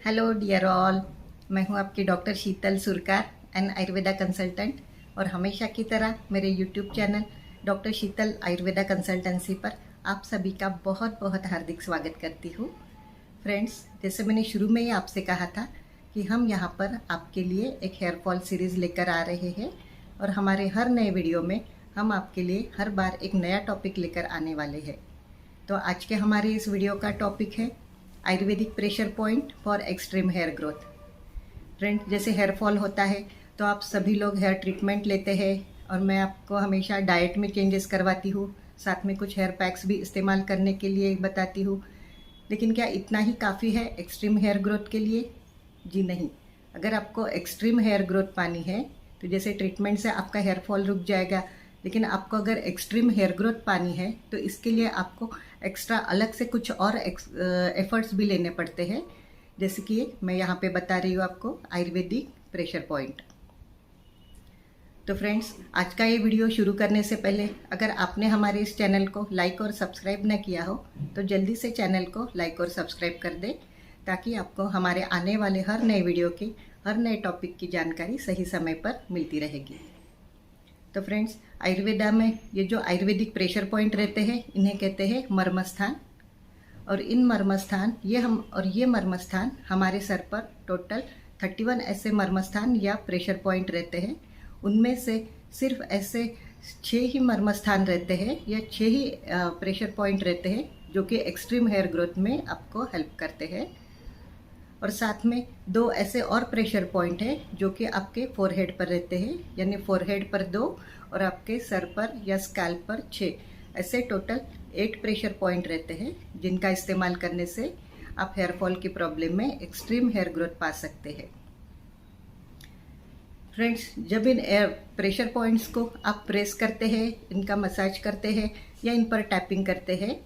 Hello dear all, मैं हूं आपकी doctor Sheetal Surkar and Ayurveda consultant. और हमेशा की तरह मेरे YouTube channel doctor Sheetal Ayurveda consultancy पर आप सभी का बहुत बहुत हार्दिक स्वागत करती हूं। फ्रेंड्स, जैसे मैंने शुरू में ही आपसे कहा था कि हम यहां पर आपके लिए एक हेयर फॉल सीरीज़ लेकर आ रहे हैं और हमारे हर नए वीडियो में हम आपके लिए हर बार एक नया टॉपिक लेकर आने वाले हैं। तो आज के हमारे इस वीडियो का टॉपिक है ayurvedic pressure point for extreme hair growth. Friend, जैसे हेयर फॉल होता है तो आप सभी लोग हेयर ट्रीटमेंट लेते हैं और मैं आपको हमेशा डाइट में चेंजेस करवाती हूँ, साथ में कुछ हेयर पैक्स भी इस्तेमाल करने के लिए बताती हूँ। लेकिन क्या इतना ही काफ़ी है एक्सट्रीम हेयर ग्रोथ के लिए? जी नहीं। अगर आपको एक्सट्रीम हेयर ग्रोथ पानी है तो जैसे ट्रीटमेंट से आपका हेयर फॉल रुक जाएगा, लेकिन आपको अगर एक्सट्रीम हेयर ग्रोथ पानी है तो इसके लिए आपको एक्स्ट्रा अलग से कुछ और एफर्ट्स भी लेने पड़ते हैं। जैसे कि मैं यहाँ पे बता रही हूँ आपको आयुर्वेदिक प्रेशर पॉइंट। तो फ्रेंड्स, आज का ये वीडियो शुरू करने से पहले अगर आपने हमारे इस चैनल को लाइक और सब्सक्राइब न किया हो तो जल्दी से चैनल को लाइक और सब्सक्राइब कर दें, ताकि आपको हमारे आने वाले हर नए वीडियो की हर नए टॉपिक की जानकारी सही समय पर मिलती रहेगी। तो फ्रेंड्स, आयुर्वेदा में ये जो आयुर्वेदिक प्रेशर पॉइंट रहते हैं इन्हें कहते हैं मर्मस्थान। और इन मर्मस्थान ये मर्मस्थान हमारे सर पर टोटल 31 ऐसे मर्मस्थान या प्रेशर पॉइंट रहते हैं। उनमें से सिर्फ ऐसे 6 ही मर्मस्थान रहते हैं या 6 ही प्रेशर पॉइंट रहते हैं जो कि एक्सट्रीम हेयर ग्रोथ में आपको हेल्प करते हैं। और साथ में 2 ऐसे और प्रेशर पॉइंट है जो कि आपके फोरहेड पर रहते हैं, यानी फोरहेड पर 2 और आपके सर पर या स्कैल्प पर 6। ऐसे टोटल 8 प्रेशर पॉइंट रहते हैं जिनका इस्तेमाल करने से आप हेयर फॉल की प्रॉब्लम में एक्सट्रीम हेयर ग्रोथ पा सकते हैं। फ्रेंड्स, जब इन प्रेशर पॉइंट्स को आप प्रेस करते हैं, इनका मसाज करते हैं या इन पर टैपिंग करते हैं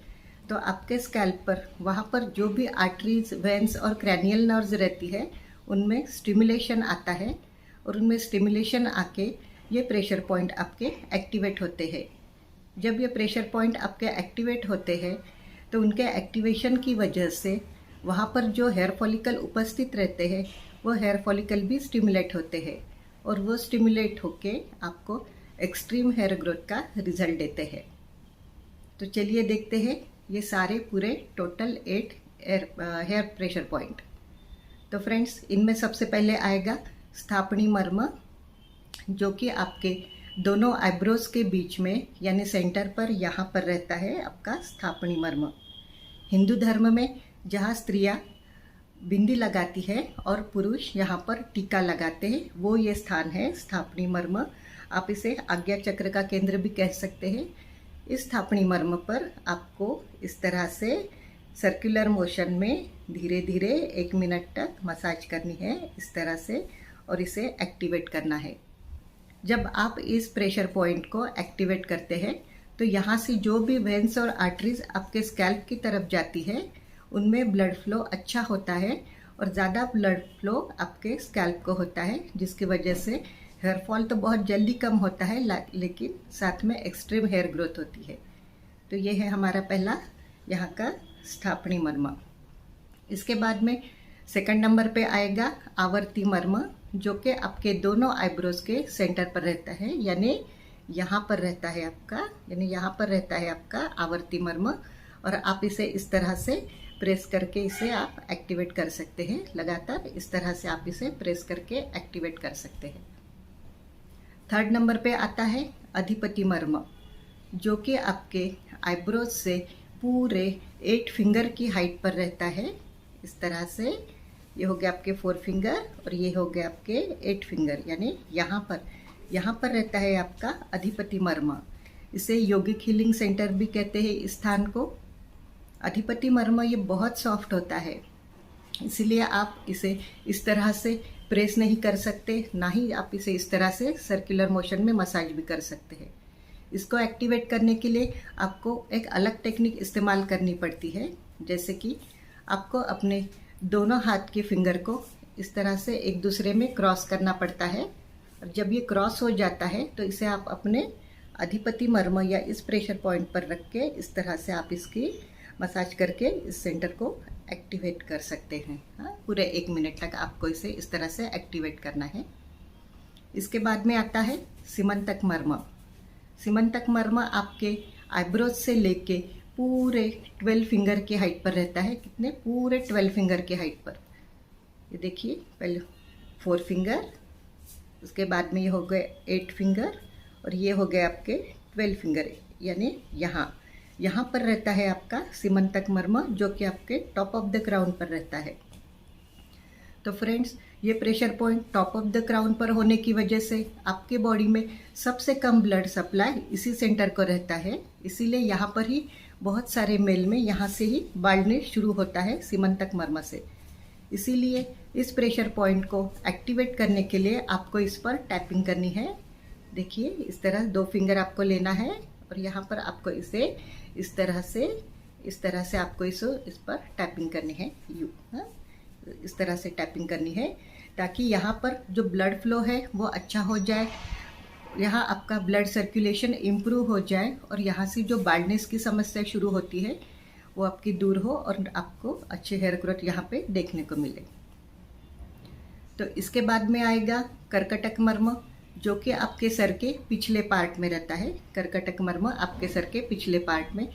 तो आपके स्कैल्प पर वहाँ पर जो भी आर्टरीज, वेन्स और क्रैनियल नर्व्स रहती है उनमें स्टिमुलेशन आता है और उनमें स्टिमुलेशन आके ये प्रेशर पॉइंट आपके एक्टिवेट होते हैं। जब ये प्रेशर पॉइंट आपके एक्टिवेट होते हैं तो उनके एक्टिवेशन की वजह से वहाँ पर जो हेयर फॉलिकल उपस्थित रहते हैं वो हेयर फॉलिकल भी स्टिमुलेट होते हैं और वो स्टिमुलेट होके आपको एक्सट्रीम हेयर ग्रोथ का रिजल्ट देते हैं। तो चलिए देखते हैं ये सारे पूरे टोटल 8 हेयर प्रेशर पॉइंट। तो फ्रेंड्स, इनमें सबसे पहले आएगा स्थापनी मर्म, जो कि आपके दोनों आईब्रोज के बीच में यानी सेंटर पर यहाँ पर रहता है आपका स्थापनी मर्म। हिंदू धर्म में जहाँ स्त्रियाँ बिंदी लगाती है और पुरुष यहाँ पर टीका लगाते हैं वो ये स्थान है स्थापनी मर्म। आप इसे आज्ञा चक्र का केंद्र भी कह सकते हैं। इस स्थापनी मर्म पर आपको इस तरह से सर्कुलर मोशन में धीरे धीरे 1 मिनट तक मसाज करनी है इस तरह से, और इसे एक्टिवेट करना है। जब आप इस प्रेशर पॉइंट को एक्टिवेट करते हैं तो यहाँ से जो भी वेन्स और आर्टरीज आपके स्कैल्प की तरफ जाती है उनमें ब्लड फ्लो अच्छा होता है और ज़्यादा ब्लड फ्लो आपके स्कैल्प को होता है, जिसकी वजह से हेयर फॉल तो बहुत जल्दी कम होता है लेकिन साथ में एक्सट्रीम हेयर ग्रोथ होती है। तो ये है हमारा पहला यहाँ का स्थापनी मर्म। इसके बाद में सेकंड नंबर पे आएगा आवर्ती मर्म, जो कि आपके दोनों आईब्रोज के सेंटर पर रहता है, यानी यहाँ पर रहता है आपका आवर्ती मर्म। और आप इसे इस तरह से प्रेस करके इसे आप एक्टिवेट कर सकते हैं। लगातार इस तरह से आप इसे प्रेस करके एक्टिवेट कर सकते हैं। थर्ड नंबर पे आता है अधिपति मर्म, जो कि आपके आईब्रोज से पूरे 8 फिंगर की हाइट पर रहता है। इस तरह से ये हो गया आपके 4 फिंगर और ये हो गया आपके 8 फिंगर, यानी यहाँ पर रहता है आपका अधिपति मर्म। इसे यौगिक हीलिंग सेंटर भी कहते हैं इस स्थान को। अधिपति मर्म ये बहुत सॉफ्ट होता है, इसीलिए आप इसे इस तरह से प्रेस नहीं कर सकते, ना ही आप इसे इस तरह से सर्कुलर मोशन में मसाज भी कर सकते हैं। इसको एक्टिवेट करने के लिए आपको एक अलग टेक्निक इस्तेमाल करनी पड़ती है। जैसे कि आपको अपने दोनों हाथ के फिंगर को इस तरह से एक दूसरे में क्रॉस करना पड़ता है, और जब ये क्रॉस हो जाता है तो इसे आप अपने अधिपति मर्म या इस प्रेशर पॉइंट पर रख के इस तरह से आप इसकी मसाज करके इस सेंटर को एक्टिवेट कर सकते हैं। हाँ, पूरे 1 मिनट तक आपको इसे इस तरह से एक्टिवेट करना है। इसके बाद में आता है सीमंतक मर्म। सीमंतक मर्म आपके आईब्रोज से लेके पूरे 12 फिंगर की हाइट पर रहता है। कितने? पूरे 12 फिंगर की हाइट पर। ये देखिए, पहले 4 फिंगर, उसके बाद में ये हो गए 8 फिंगर और ये हो गए आपके 12 फिंगर, यानी यहाँ पर रहता है आपका सीमंतक मर्म, जो कि आपके टॉप ऑफ द क्राउन पर रहता है। तो फ्रेंड्स, ये pressure point top of the crown पर होने की वजह से आपके बॉडी में सबसे कम ब्लड सप्लाई इसी सेंटर को रहता है। इसीलिए यहाँ पर ही बहुत सारे मेल में यहाँ से ही बाल्डनेस शुरू होता है सीमंतक मर्म से। इसीलिए इस प्रेशर पॉइंट को एक्टिवेट करने के लिए आपको इस पर टैपिंग करनी है। देखिए, इस तरह 2 फिंगर आपको लेना है और यहाँ पर आपको इसे इस तरह से आपको इस पर टैपिंग करनी है। इस तरह से टैपिंग करनी है ताकि यहाँ पर जो ब्लड फ्लो है वो अच्छा हो जाए, यहाँ आपका ब्लड सर्कुलेशन इम्प्रूव हो जाए और यहाँ से जो बाल्डनेस की समस्या शुरू होती है वो आपकी दूर हो और आपको अच्छे हेयर ग्रोथ यहाँ पे देखने को मिले। तो इसके बाद में आएगा कर्कटक मर्म, जो कि आपके सर के पिछले पार्ट में रहता है। कर्कटक मर्म आपके सर के पिछले पार्ट में,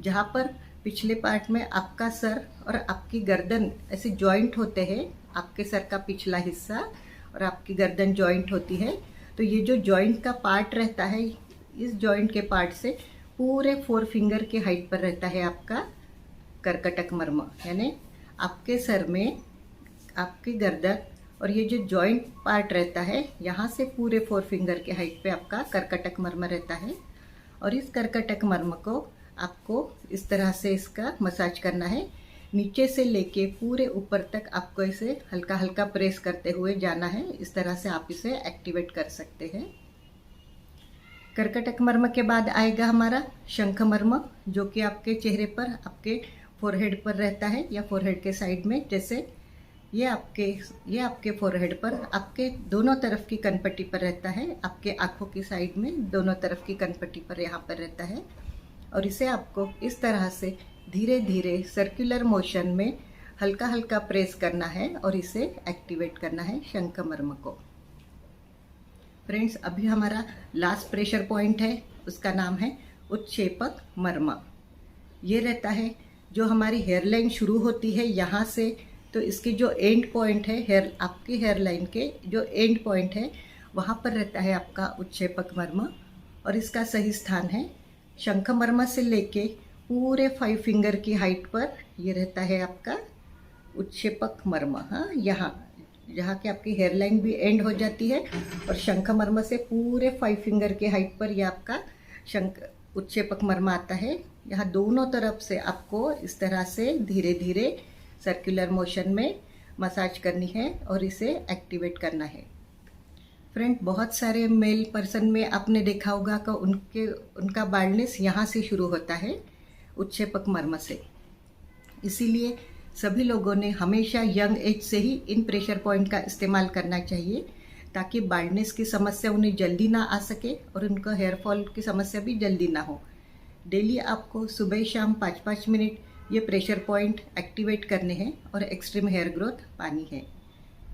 जहाँ पर पिछले पार्ट में आपका सर और आपकी गर्दन ऐसे जॉइंट होते हैं। आपके सर का पिछला हिस्सा और आपकी गर्दन जॉइंट होती है। तो ये जो जॉइंट का पार्ट रहता है, इस जॉइंट के पार्ट से पूरे 4 फिंगर के हाइट पर रहता है आपका कर्कटक मर्म, यानी आपके सर में आपकी गर्दन और ये जो जॉइंट पार्ट रहता है, यहाँ से पूरे 4 फिंगर के हाइट पे आपका कर्कटक मर्म रहता है। और इस कर्कटक मर्म को आपको इस तरह से इसका मसाज करना है। नीचे से लेके पूरे ऊपर तक आपको इसे हल्का हल्का प्रेस करते हुए जाना है। इस तरह से आप इसे एक्टिवेट कर सकते हैं। कर्कटक मर्म के बाद आएगा हमारा शंख मर्म, जो कि आपके चेहरे पर, आपके फोरहेड पर रहता है या फोरहेड के साइड में। जैसे ये आपके फोरहेड पर, आपके दोनों तरफ की कनपट्टी पर रहता है। आपके आंखों की साइड में दोनों तरफ की कनपट्टी पर यहाँ पर रहता है। और इसे आपको इस तरह से धीरे धीरे सर्कुलर मोशन में हल्का हल्का प्रेस करना है और इसे एक्टिवेट करना है शंख मर्म को। फ्रेंड्स, अभी हमारा लास्ट प्रेशर पॉइंट है, उसका नाम है उत्क्षेपक मर्म। ये रहता है जो हमारी हेयरलाइन शुरू होती है यहाँ से, तो इसके जो एंड पॉइंट है, आपकी हेयरलाइन के जो एंड पॉइंट है, वहाँ पर रहता है आपका उत्क्षेपक मर्म। और इसका सही स्थान है शंख मर्म से लेके पूरे 5 फिंगर की हाइट पर ये रहता है आपका उत्क्षेपक मर्म। हाँ, जहाँ की आपकी हेयरलाइन भी एंड हो जाती है और शंख मर्म से पूरे 5 फिंगर के हाइट पर यह आपका उत्क्षेपक मर्म आता है। यहाँ दोनों तरफ से आपको इस तरह से धीरे धीरे सर्कुलर मोशन में मसाज करनी है और इसे एक्टिवेट करना है। फ्रेंड, बहुत सारे मेल पर्सन में आपने देखा होगा कि उनका बाल्डनेस यहाँ से शुरू होता है, उत्क्षेपक मर्म से। इसीलिए सभी लोगों ने हमेशा यंग एज से ही इन प्रेशर पॉइंट का इस्तेमाल करना चाहिए, ताकि बाल्डनेस की समस्या उन्हें जल्दी ना आ सके और उनका हेयर फॉल की समस्या भी जल्दी ना हो। डेली आपको सुबह शाम 5-5 मिनट ये प्रेशर पॉइंट एक्टिवेट करने हैं और एक्सट्रीम हेयर ग्रोथ पानी है।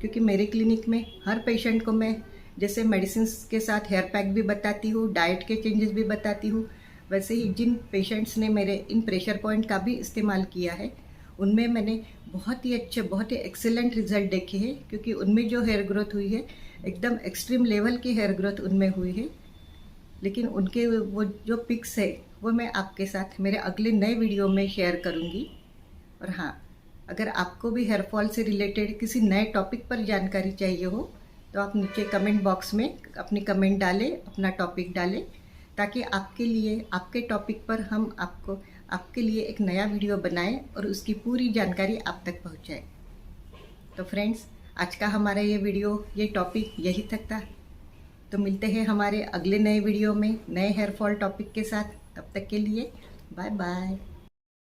क्योंकि मेरे क्लिनिक में हर पेशेंट को मैं जैसे मेडिसिन के साथ हेयर पैक भी बताती हूँ, डाइट के चेंजेस भी बताती हूँ, वैसे ही जिन पेशेंट्स ने मेरे इन प्रेशर पॉइंट का भी इस्तेमाल किया है, उनमें मैंने बहुत ही अच्छे, बहुत ही एक्सेलेंट रिजल्ट देखे हैं। क्योंकि उनमें जो हेयर ग्रोथ हुई है, एकदम एक्सट्रीम लेवल की हेयर ग्रोथ उनमें हुई है। लेकिन उनके वो जो पिक्स है वो मैं आपके साथ मेरे अगले नए वीडियो में शेयर करूँगी। और हाँ, अगर आपको भी हेयर फॉल से रिलेटेड किसी नए टॉपिक पर जानकारी चाहिए हो, तो आप नीचे कमेंट बॉक्स में अपनी कमेंट डालें, अपना टॉपिक डालें, ताकि आपके लिए, आपके टॉपिक पर हम आपके लिए एक नया वीडियो बनाएं और उसकी पूरी जानकारी आप तक पहुंचाएं। तो फ्रेंड्स, आज का हमारा ये टॉपिक यही तक था। तो मिलते हैं हमारे अगले नए वीडियो में नए हेयर फॉल टॉपिक के साथ। तब तक के लिए बाय बाय।